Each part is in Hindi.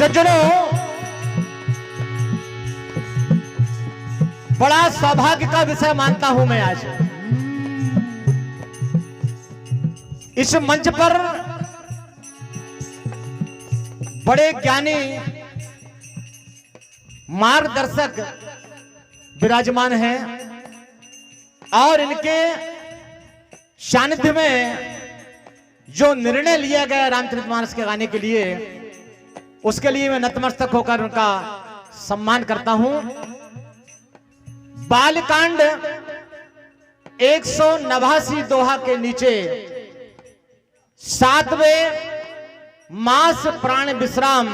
सज्जनों, बड़ा सौभाग्य का विषय मानता हूं मैं आज इस मंच पर बड़े ज्ञानी मार्गदर्शक विराजमान हैं और इनके सानिध्य में जो निर्णय लिया गया रामचरितमानस के गाने के लिए, उसके लिए मैं नतमस्तक होकर उनका सम्मान करता हूं। बालकांड 189 दोहा के नीचे 7वें मास प्राण विश्राम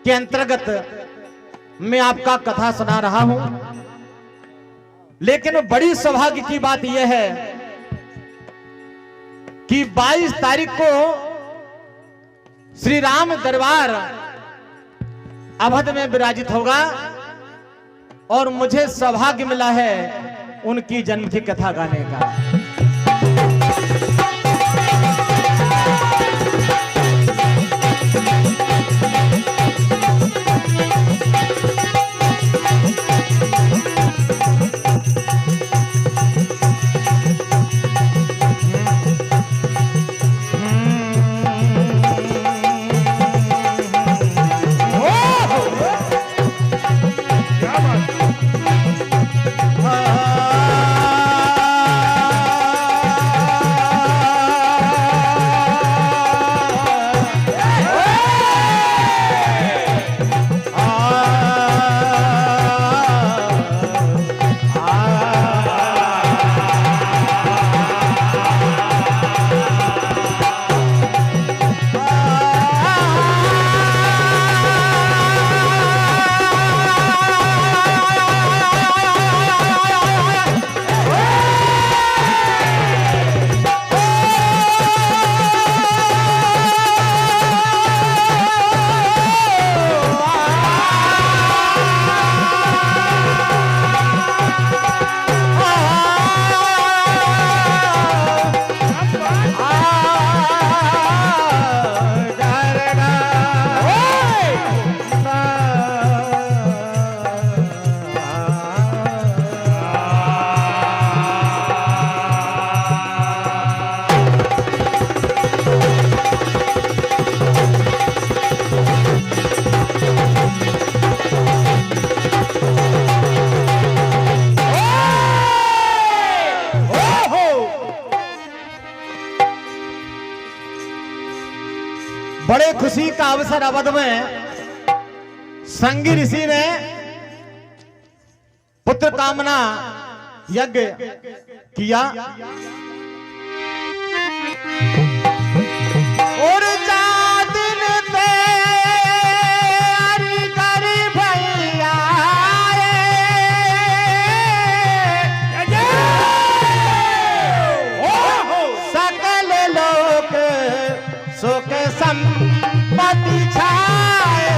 के अंतर्गत मैं आपका कथा सुना रहा हूं। लेकिन बड़ी सौभाग्य की बात यह है कि 22 तारीख को श्री राम दरबार अवध में विराजित होगा और मुझे सौभाग्य मिला है उनकी जन्म की कथा गाने का। बड़े खुशी का अवसर अवध में संगी ऋषि ने पुत्र कामना यज्ञ किया और दिन पे करी भैया सकल लोक सुख संपत्ति छाए।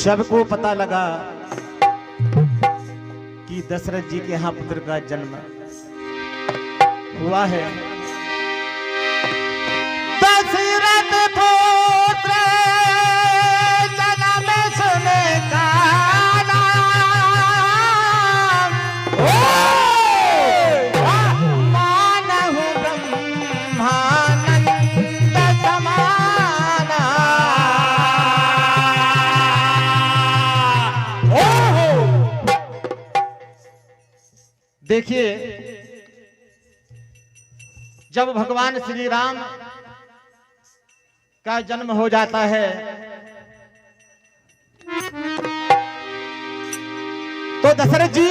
सबको पता लगा कि दशरथ जी के यहां पुत्र का जन्म हुआ है। दशरथ पुत्र जन्म सुने का देखिए, जब भगवान श्री राम का जन्म हो जाता है। तो दशरथ जी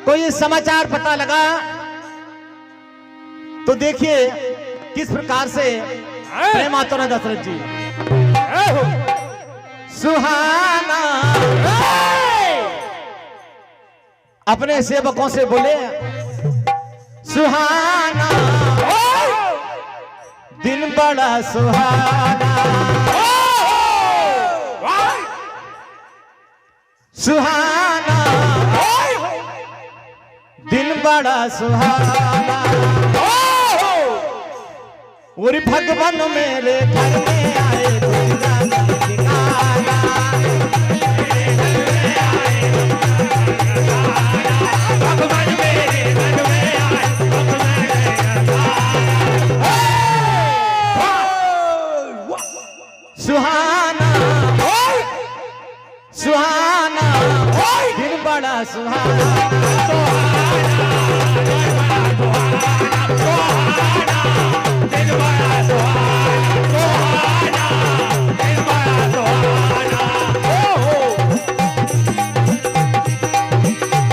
को ये समाचार पता लगा, तो देखिए किस प्रकार से प्रेम आता है दशरथ जी। सुहाना अपने सेवकों से बोले, सुहाना दिन बड़ा सुहाना, सुहाना दिन बड़ा सुहाना, और भगवान मेरे घर में आए सुहाना, सुहाना दिन बड़ा सुहाना,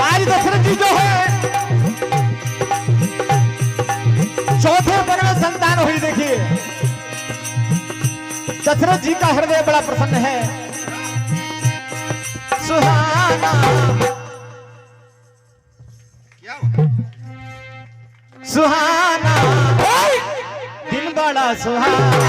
आज दशरथ जी जो है चौथे वर्ण संतान हुई। देखिए दशरथ जी का हृदय बड़ा प्रसन्न है। सुहाना सुहाना दिन बड़ा सुहाना,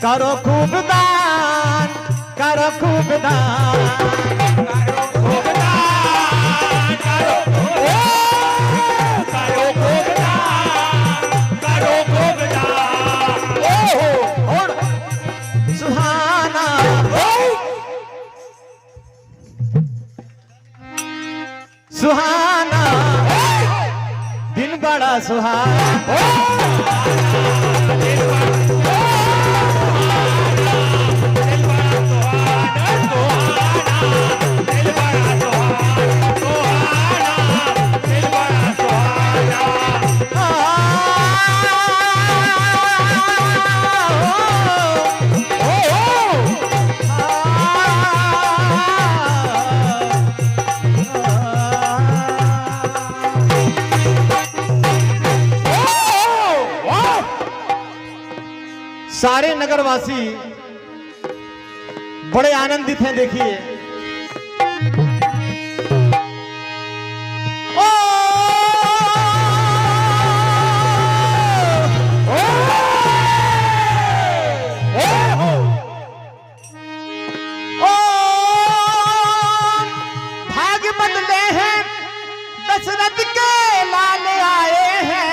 करो खूब दान, करो खूब दान, करो खूब दान, करो खूब दान, करो खूब दान, और सुहाना सुहाना दिन बड़ा सुहाना, सारे नगरवासी बड़े आनंदित हैं। देखिए भाग्य बदले हैं, दशरथ के लाल आए हैं।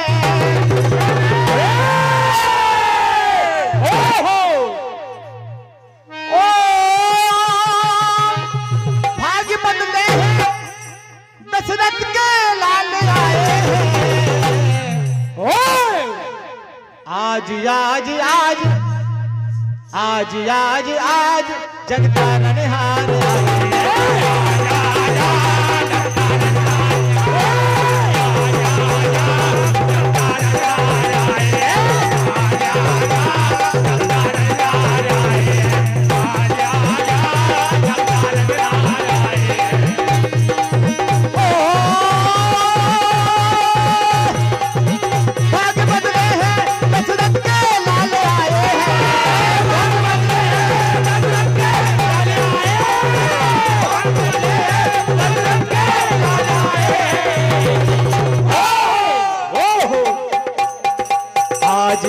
दशरथ के लाल आए हैं। आज आज आज आज आज आज जगता ननिहार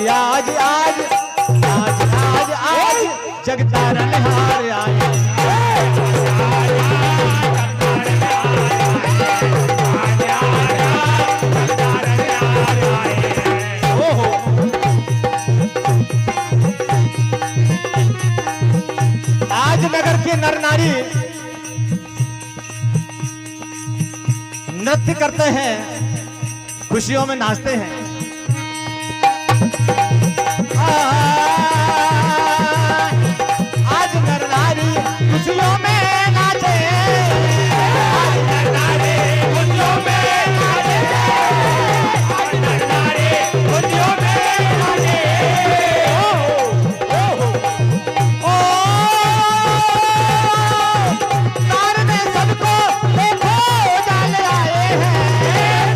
आज आज आज आज आज जगतारनहार आए। आज नगर के नर नारी नृत्य करते हैं, खुशियों में नाचते हैं। आज नर नारी खुशियों में नाचे, आज नर नारी खुशियों में नाचे, आज नर नारी खुशियों में नाचे। नार ने सबको देखो डाल आए हैं,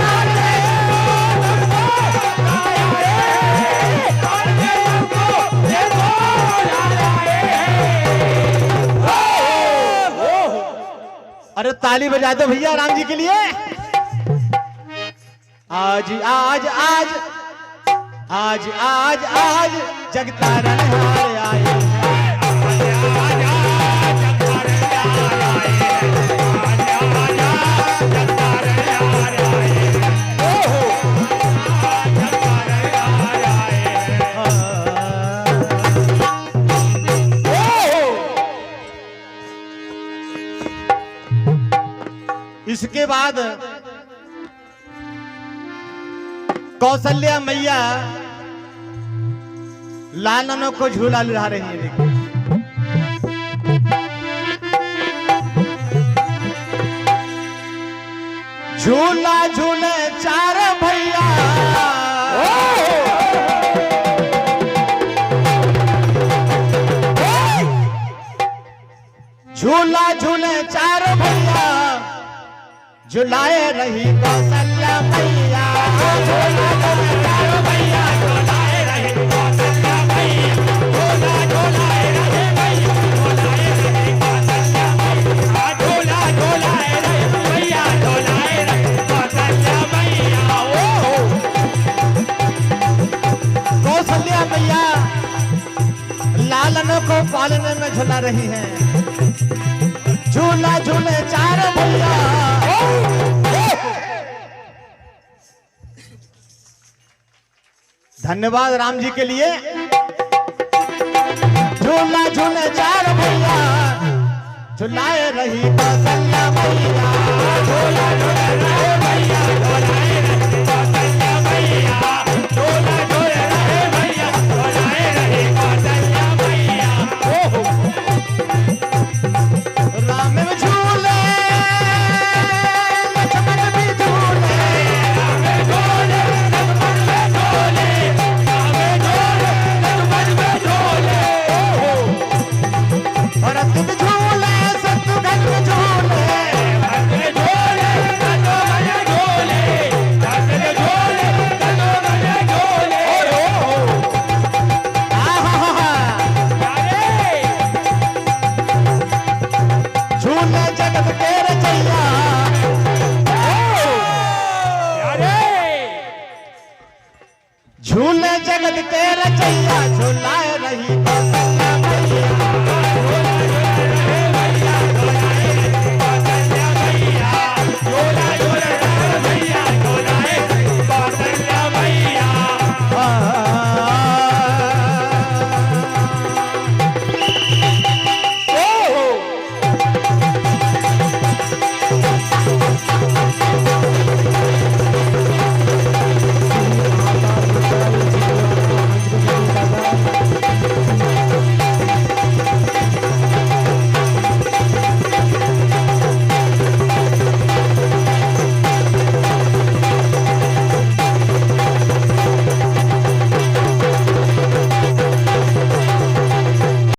नार ने सबको आए हैं, नार ने सबको देखो डाल आए हैं। अरे ताली बजा दो भैया राम जी के लिए। आज आज आज आज आज आज जगतारनहार आए। इसके बाद कौशल्या मैया लालनों को झूला लगा रही है। देखिए झूला झूले चार भैया, झूला झूले चार भैया, झुलाए रही कौशल्या मैया। झूला झूले चार भैया, झुलाए रही कौशल्या मैया, झूला झुलाए रही मैया, झुलाए रही कौशल्या मैया, झूला झुलाए रही मैया, झुलाए रही कौशल्या मैया। कौशल्या मैया लालनों को पालने में झुला रही हैं। झूला झूले चार भैया। धन्यवाद राम जी के लिए। झूला झूले चार भैया, झुलाए रही कौशल्या मैया, झूला झूले रहे भैया, झुलाए रही कौशल्या मैया, झूला झूले रहे भैया, झुलाए रही कौशल्या मैया। राम में झूले लक्ष्मण भी झूले, राम में झूले लक्ष्मण में झूले, राम में झूले लक्ष्मण में झूले। भरत में झूले शत्रुघ्न में झूले, भरत में झूले शत्रुघ्न में झूले, भरत में झूले शत्रुघ्न में झूले। झूले जगत के रचैया, झूले जगत के रचैया, झुलाए रही